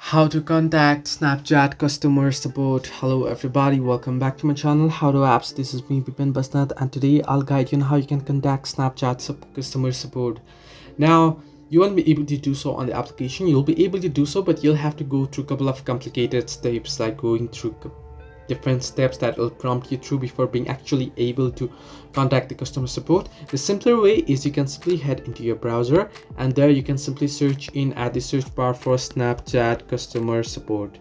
How to contact Snapchat customer support. Hello everybody, welcome back to my channel How to Apps. This is me Bipin Basnat, and today I'll guide you on how you can contact Snapchat customer support. Now you won't be able to do so on the application. You'll be able to do so, but you'll have to go through a couple of complicated steps, like going through different steps that will prompt you through before being actually able to contact the customer support. The simpler way is you can simply head into your browser, and there you can simply search in at the search bar for Snapchat customer support.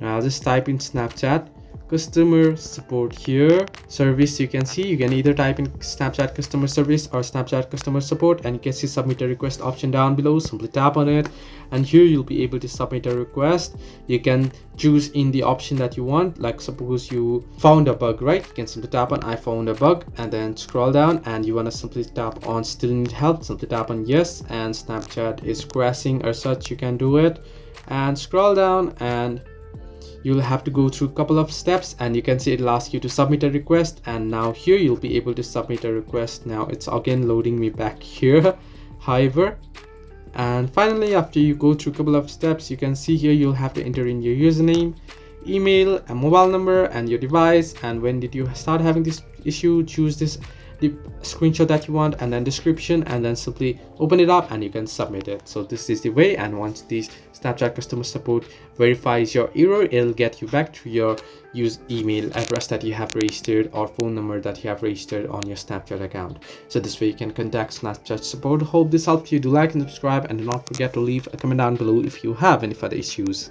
Now just type in Snapchat customer support here. Service, you can see you can either type in Snapchat customer service or Snapchat customer support, and you can see submit a request option down below. Simply tap on it, and here you'll be able to submit a request. You can choose in the option that you want, like suppose you found a bug, right? You can simply tap on I found a bug, and then scroll down, and you want to simply tap on still need help. Simply tap on yes, and Snapchat is crashing or such, you can do it, and scroll down, and you'll have to go through a couple of steps, and you can see it'll ask you to submit a request, and now here you'll be able to submit a request. Now it's again loading me back here, however, and finally after you go through a couple of steps, you can see here you'll have to enter in your username, email, a mobile number, and your device, and when did you start having this issue. Choose the screenshot that you want, and then description, and then simply open it up and you can submit it. So this is the way, and once this Snapchat customer support verifies your error, it'll get you back to your email address that you have registered or phone number that you have registered on your Snapchat account. So this way you can contact Snapchat support. Hope this helped you. Do like and subscribe, and do not forget to leave a comment down below if you have any further issues.